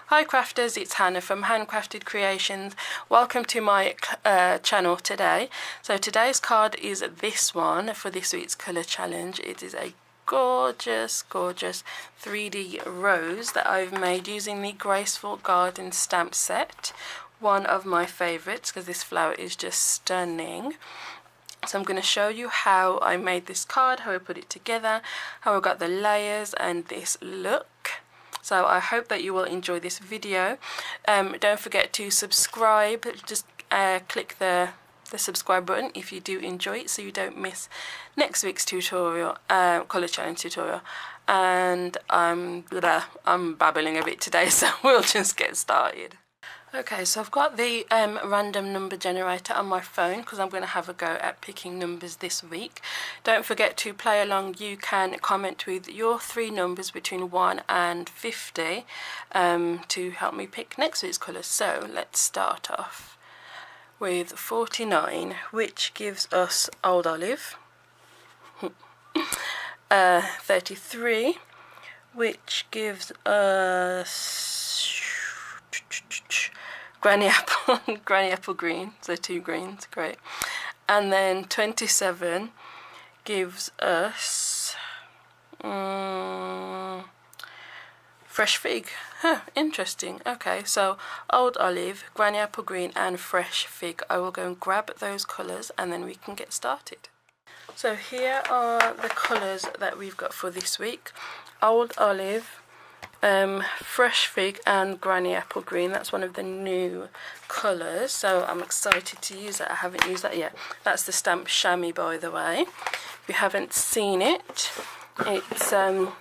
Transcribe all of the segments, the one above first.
Hi crafters, it's Hannah from HanCrafted Creations. Welcome to my channel today. So today's card is this one for this week's colour challenge. It is a gorgeous 3D rose that I've made using the Graceful Garden stamp set. One of my favourites because this flower is just stunning. So I'm going to show you how I made this card, how I put it together, how I got the layers and this look. So I hope that you will enjoy this video. Don't forget to subscribe. Just click the subscribe button if you do enjoy it, so you don't miss next week's tutorial, colour challenge tutorial. And I'm babbling a bit today, so we'll just get started. Okay, so I've got the random number generator on my phone because I'm going to have a go at picking numbers this week. Don't forget to play along. You can comment with your 3 numbers between 1 and 50 to help me pick next week's colours. So let's start off with 49, which gives us Old Olive. 33, which gives us Granny Apple Green, so 2 greens, great. And then 27 gives us Fresh Fig. Huh, interesting. Okay, so Old Olive, Granny Apple Green and Fresh Fig. I will go and grab those colours and then we can get started. So here are the colours that we've got for this week. Old Olive, Fresh Fig and Granny Apple Green. That's one of the new colours, so I'm excited to use that. I haven't used that yet. That's the stamp chamois, by the way. If you haven't seen it, it's I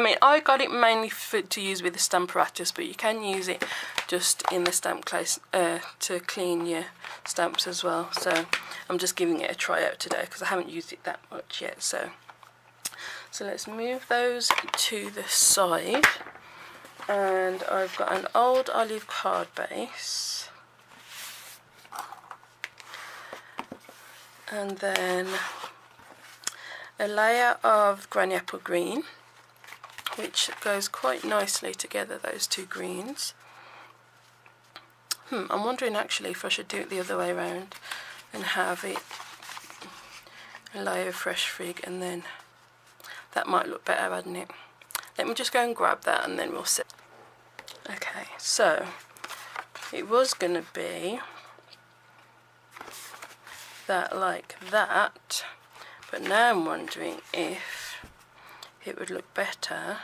mean, I got it mainly to use with the Stamparatus, but you can use it just in the stamp case to clean your stamps as well. So I'm just giving it a try out today because I haven't used it that much yet. So let's move those to the side, and I've got an Old Olive card base, and then a layer of Granny Apple Green, which goes quite nicely together, those 2 greens. I'm wondering actually if I should do it the other way around and have it a layer of Fresh Fig, and then that might look better, hadn't it? Let me just go and grab that and then we'll see. Okay, so it was going to be that like that, but now I'm wondering if it would look better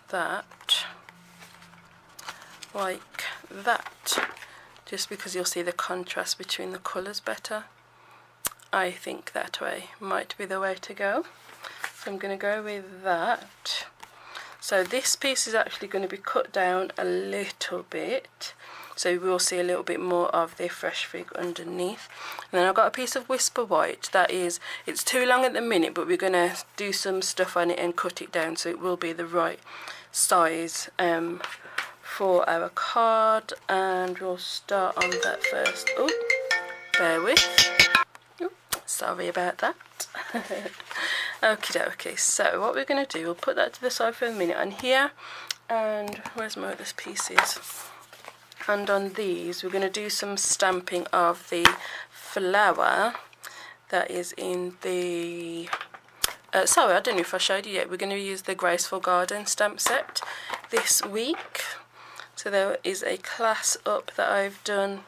that like that, just because you'll see the contrast between the colours better. I think that way might be the way to go. So I'm going to go with that. So this piece is actually going to be cut down a little bit, so we'll see a little bit more of the Fresh Fig underneath. And then I've got a piece of Whisper White that is, it's too long at the minute, but we're going to do some stuff on it and cut it down so it will be the right size for our card. And we'll start on that first. Oh, bear with. Oh, sorry about that. Okie dokie, so what we're going to do, we'll put that to the side for a minute on here, and where's my other pieces? And on these we're going to do some stamping of the flower that is in the sorry, I don't know if I showed you yet, we're going to use the Graceful Garden stamp set this week. So there is a class up that I've done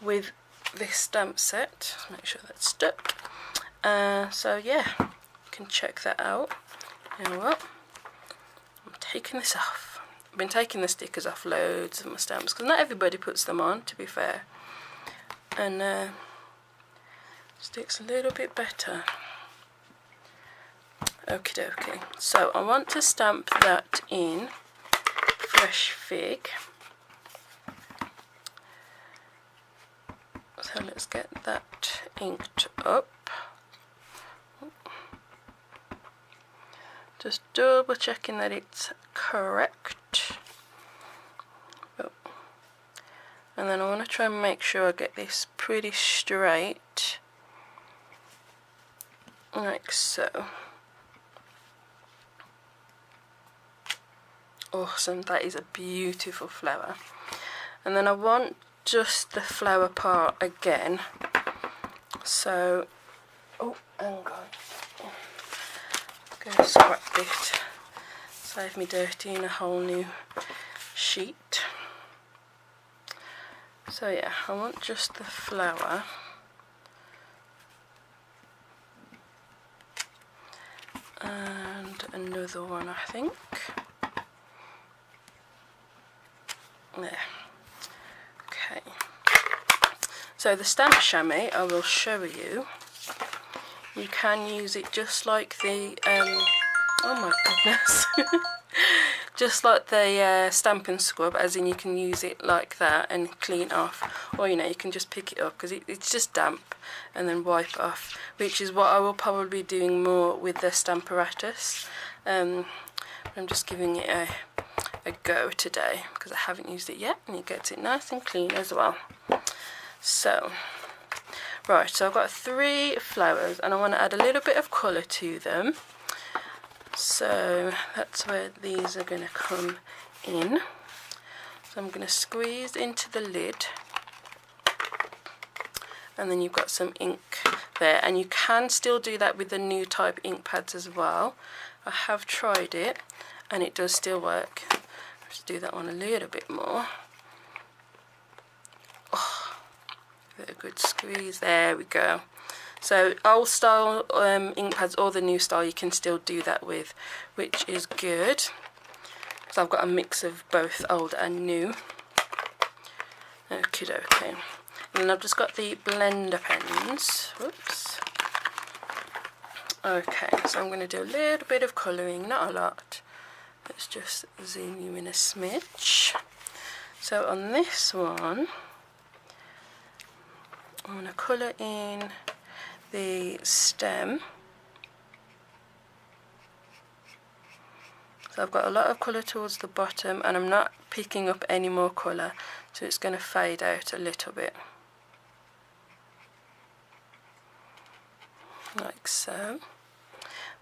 with this stamp set. Let's make sure that's stuck. So yeah, can check that out. You know what? I'm taking this off. I've been taking the stickers off loads of my stamps because not everybody puts them on, to be fair. And sticks a little bit better. Okie dokie. So I want to stamp that in Fresh Fig. So let's get that inked up. Just double checking that it's correct. Oh. And then I want to try and make sure I get this pretty straight, like so. Awesome, that is a beautiful flower. And then I want just the flower part again. So, oh, hang on. Go scrap it. Save me dirtying a whole new sheet. So yeah, I want just the flower. And another one, I think. There. Okay. So the stamp chamois, I will show you. You can use it just like the, oh my goodness. Just like the Stampin' Scrub, as in you can use it like that and clean off. Or, you know, you can just pick it up because it's just damp and then wipe it off. Which is what I will probably be doing more with the Stamparatus. I'm just giving it a go today because I haven't used it yet, and it gets it nice and clean as well. So, right, so I've got 3 flowers and I want to add a little bit of colour to them. So that's where these are going to come in. So I'm going to squeeze into the lid, and then you've got some ink there, and you can still do that with the new type ink pads as well. I have tried it and it does still work. Let's do that one a little bit more. Oh, give it a good squeeze. There we go. So old style ink pads or the new style, you can still do that with, which is good. So I've got a mix of both old and new. Okie dokie. And then I've just got the blender pens. Whoops. Okay, so I'm going to do a little bit of colouring, not a lot. Let's just zoom you in a smidge. So on this one, I'm going to colour in the stem. So I've got a lot of colour towards the bottom, and I'm not picking up any more colour, so it's going to fade out a little bit. Like so.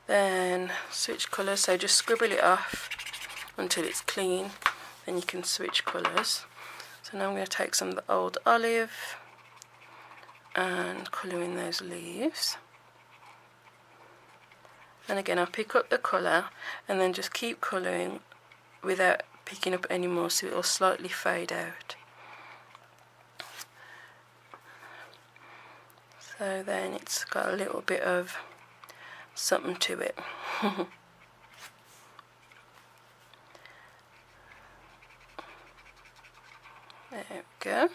Then switch colours, so just scribble it off until it's clean, then you can switch colours. So now I'm going to take some of the old olive and colour in those leaves. And again, I'll pick up the colour and then just keep colouring without picking up any more, so it'll slightly fade out. So then it's got a little bit of something to it. There we go.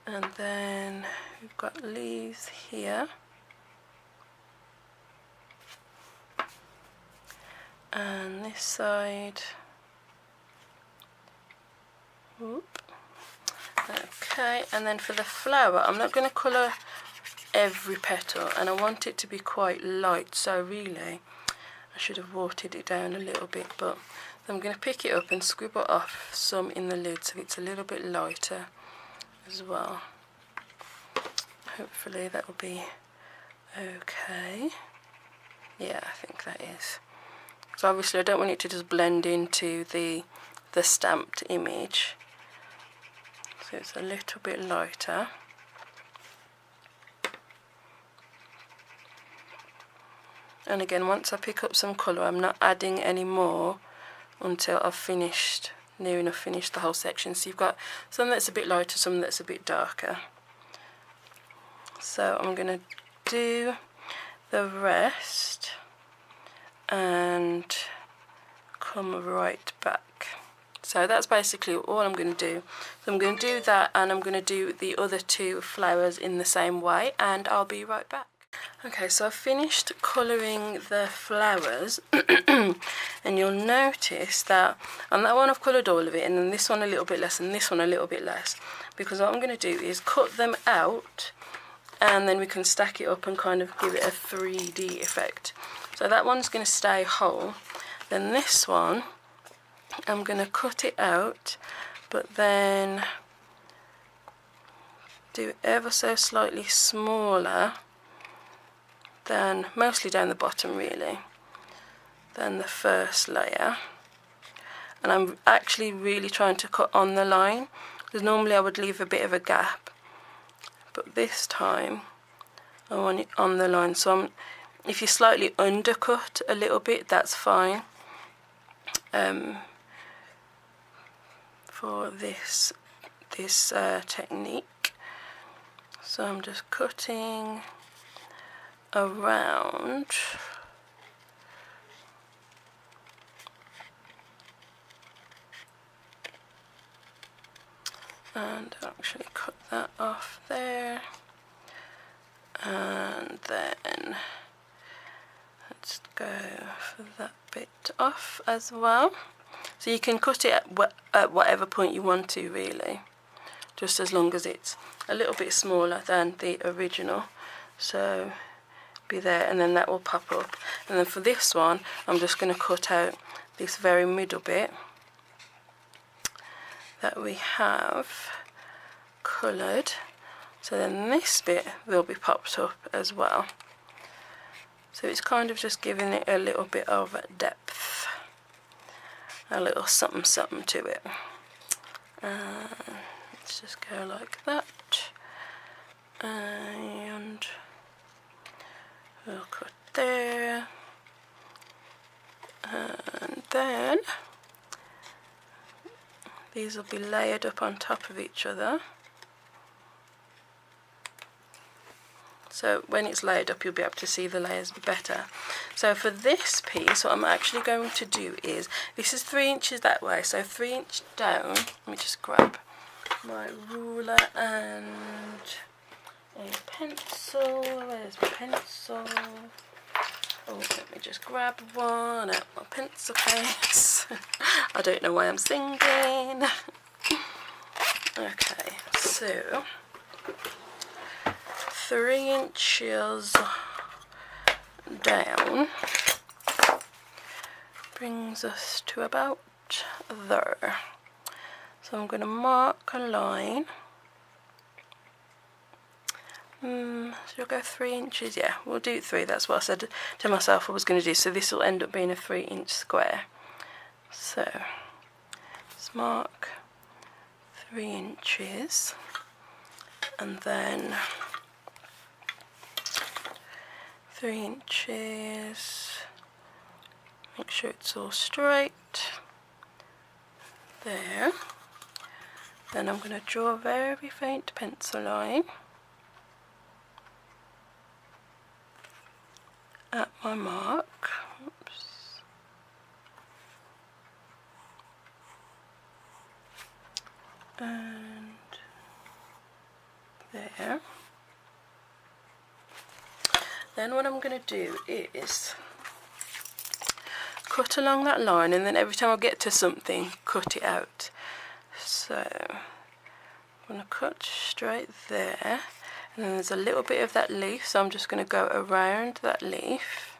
And then we've got leaves here. And this side. Whoop. Okay, and then for the flower, I'm not going to colour every petal, and I want it to be quite light, so really I should have watered it down a little bit, but I'm going to pick it up and scribble off some in the lid so it's a little bit lighter as well. Hopefully that will be okay. Yeah, I think that is. So obviously I don't want it to just blend into the stamped image, so it's a little bit lighter. And again, once I pick up some colour, I'm not adding any more until I've finished, near enough finished the whole section. So you've got some that's a bit lighter, some that's a bit darker. So I'm going to do the rest and come right back. So that's basically all I'm going to do. So I'm going to do that, and I'm going to do the other 2 flowers in the same way, and I'll be right back. Okay, so I've finished colouring the flowers and you'll notice that on that one I've coloured all of it, and then this one a little bit less and this one a little bit less, because what I'm going to do is cut them out and then we can stack it up and kind of give it a 3D effect. So that one's going to stay whole. Then this one, I'm going to cut it out, but then do ever so slightly smaller then mostly down the bottom really, then the first layer. And I'm actually really trying to cut on the line, because normally I would leave a bit of a gap, but this time I want it on the line. So if you slightly undercut a little bit, that's fine for this technique. So I'm just cutting around and actually cut that off there, and then let's go for that bit off as well. So you can cut it at whatever point you want to really, just as long as it's a little bit smaller than the original. So be there, and then that will pop up. And then for this one I'm just going to cut out this very middle bit that we have coloured, so then this bit will be popped up as well. So it's kind of just giving it a little bit of depth, a little something something to it. Let's just go like that, and we'll cut there, and then these will be layered up on top of each other. So when it's layered up, you'll be able to see the layers better. So for this piece, what I'm actually going to do is, this is 3 inches that way, so 3 inches down. Let me just grab my ruler and a pencil. Where's my pencil? Oh, let me just grab one out my pencil case. I don't know why I'm singing. Okay, so 3 inches down brings us to about there. So I'm going to mark a line. Should I go 3 inches? Yeah, we'll do 3. That's what I said to myself I was going to do. So this will end up being a 3-inch square. So let's mark 3 inches, and then 3 inches. Make sure it's all straight. There. Then I'm going to draw a very faint pencil line at my mark. Oops. And there. Then what I'm going to do is cut along that line, and then every time I get to something, cut it out. So I'm going to cut straight there, and then there's a little bit of that leaf, so I'm just going to go around that leaf,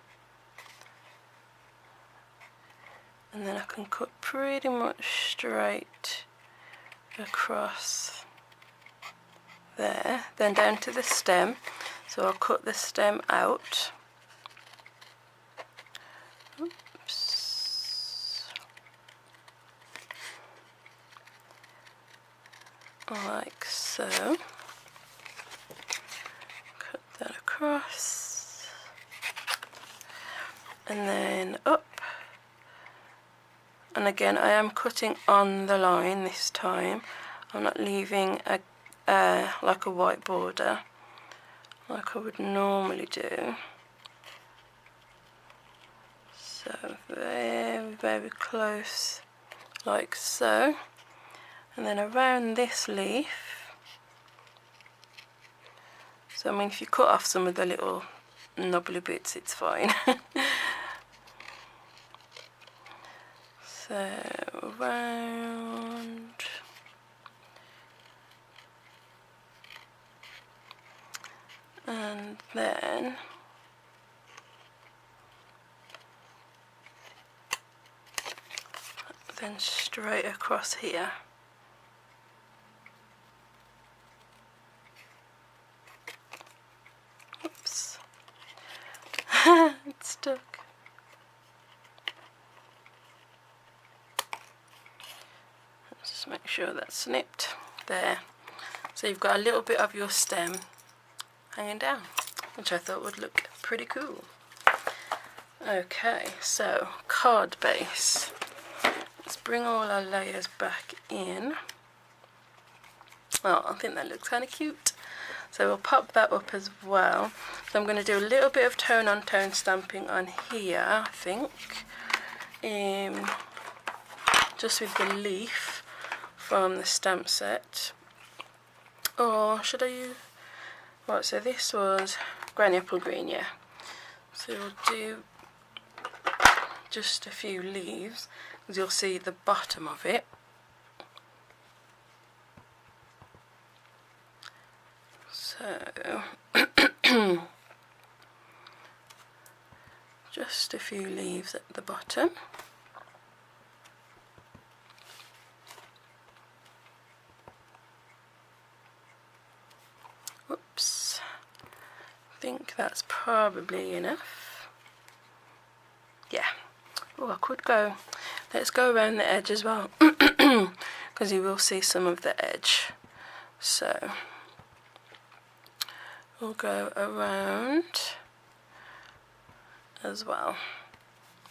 and then I can cut pretty much straight across there, then down to the stem. So I'll cut the stem out. Oops. Like so. Cut that across. And then up. And again, I am cutting on the line this time. I'm not leaving a like a white border like I would normally do. So very, very close, like so. And then around this leaf. So I mean, if you cut off some of the little knobbly bits, it's fine. So around. And then straight across here. Oops. sure that's snipped there. So you've got a little bit of your stem hanging down, which I thought would look pretty cool. Okay, so card base. Let's bring all our layers back in. Oh, I think that looks kind of cute. So we'll pop that up as well. So I'm going to do a little bit of tone on tone stamping on here, I think. Just with the leaf from the stamp set. Or should I use... Right, so this was Granny Apple Green, yeah. So we'll do just a few leaves, because you'll see the bottom of it. So just a few leaves at the bottom. Whoops, I think that's probably enough. Yeah. Oh, I could go, let's go around the edge as well, because you will see some of the edge. So we'll go around as well.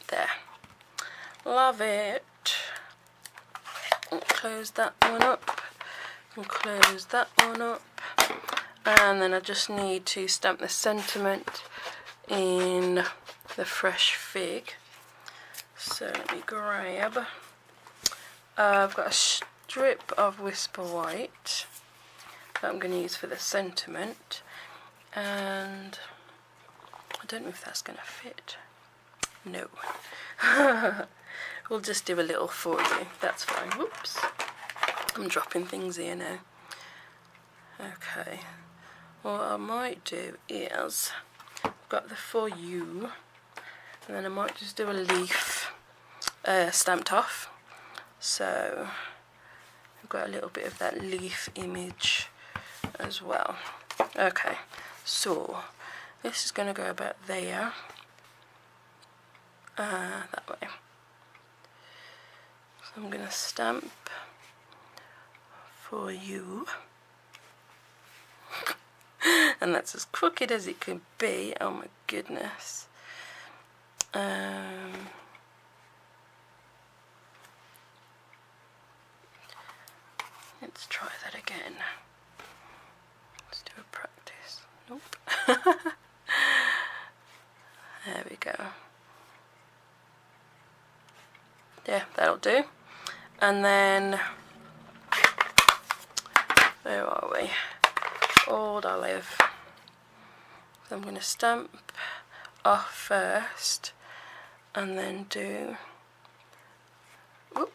There. Love it. And close that one up. And close that one up. And then I just need to stamp the sentiment in the fresh fig. So let me grab. I've got a strip of Whisper White that I'm going to use for the sentiment, and I don't know if that's going to fit. No. We'll just do a little for you, that's fine. Whoops, I'm dropping things here now. Okay, what I might do is, I've got the For You, and then I might just do a leaf stamped off. So I've got a little bit of that leaf image as well. Okay, so this is going to go about there, that way. So I'm going to stamp For You. And that's as crooked as it could be. Oh my goodness. Let's try that again. Let's do a practice. Nope. There we go. Yeah, that'll do. And then, where are we? Old Olive. So I'm going to stamp off first, and then do a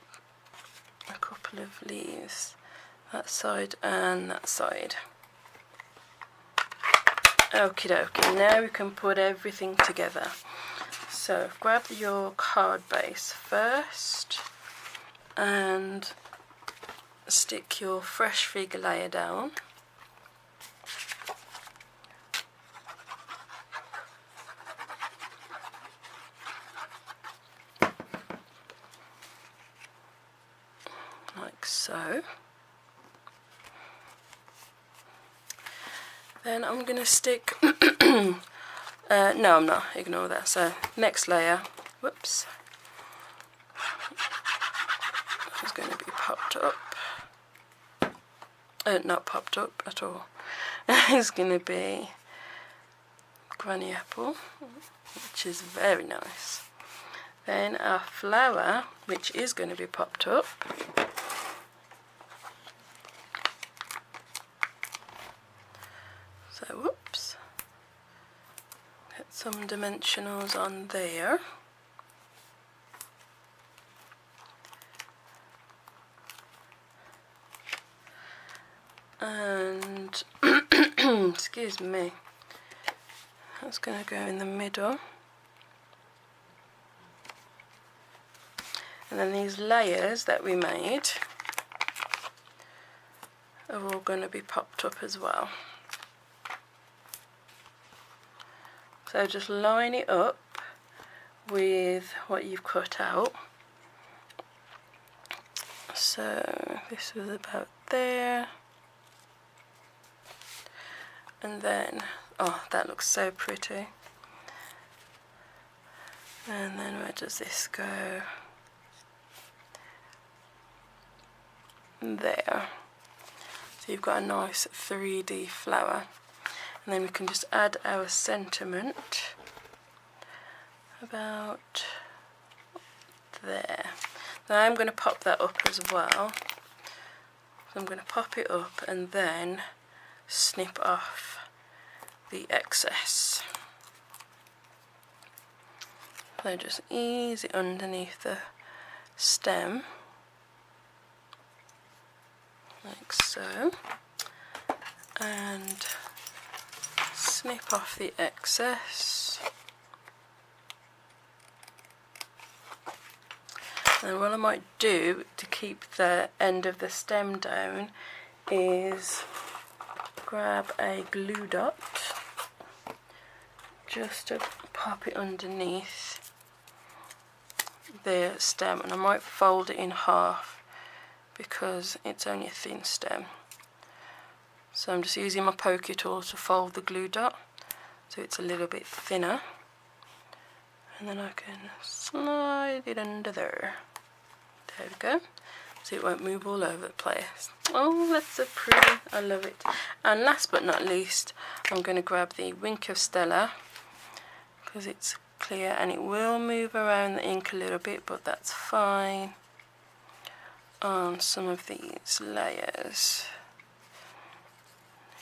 couple of leaves, that side and that side. Okie dokie, now we can put everything together. So grab your card base first and stick your fresh fig layer down. Like so. Then I'm going to stick, no I'm not, ignore that. So next layer, whoops, is going to be popped up, not popped up at all, it's going to be Granny Apple, which is very nice. Then our flower, which is going to be popped up. So, whoops, get some dimensionals on there. And, excuse me, that's going to go in the middle. And then these layers that we made are all going to be popped up as well. So just line it up with what you've cut out. So this was about there, and then, oh, that looks so pretty. And then where does this go? There. So you've got a nice 3D flower. And then we can just add our sentiment about there. Now I'm going to pop that up as well. So I'm going to pop it up and then snip off the excess. So just ease it underneath the stem, like so, and snip off the excess. And what I might do to keep the end of the stem down is grab a glue dot just to pop it underneath the stem, and I might fold it in half because it's only a thin stem. So I'm just using my pokey tool to fold the glue dot so it's a little bit thinner, and then I can slide it under there. There we go. So it won't move all over the place. Oh, that's so pretty. I love it. And last but not least, I'm going to grab the Wink of Stella because it's clear and it will move around the ink a little bit, but that's fine on some of these layers.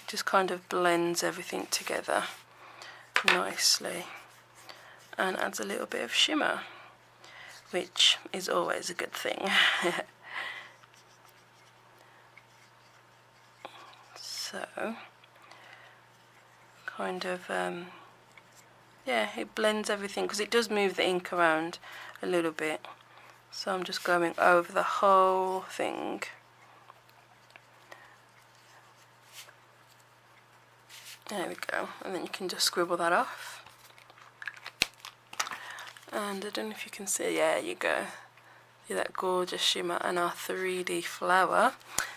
It just kind of blends everything together nicely and adds a little bit of shimmer, which is always a good thing. So kind of yeah, it blends everything because it does move the ink around a little bit. So I'm just going over the whole thing. There we go, and then you can just scribble that off. And I don't know if you can see, yeah, you go. See that gorgeous shimmer and our 3D flower.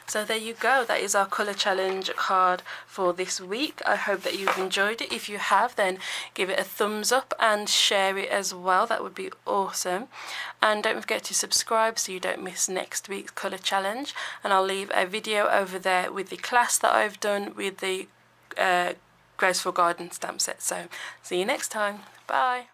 So there you go, that is our colour challenge card for this week. I hope that you've enjoyed it. If you have, then give it a thumbs up and share it as well. That would be awesome. And don't forget to subscribe so you don't miss next week's colour challenge. And I'll leave a video over there with the class that I've done with the Graceful Garden stamp set. So see you next time. Bye.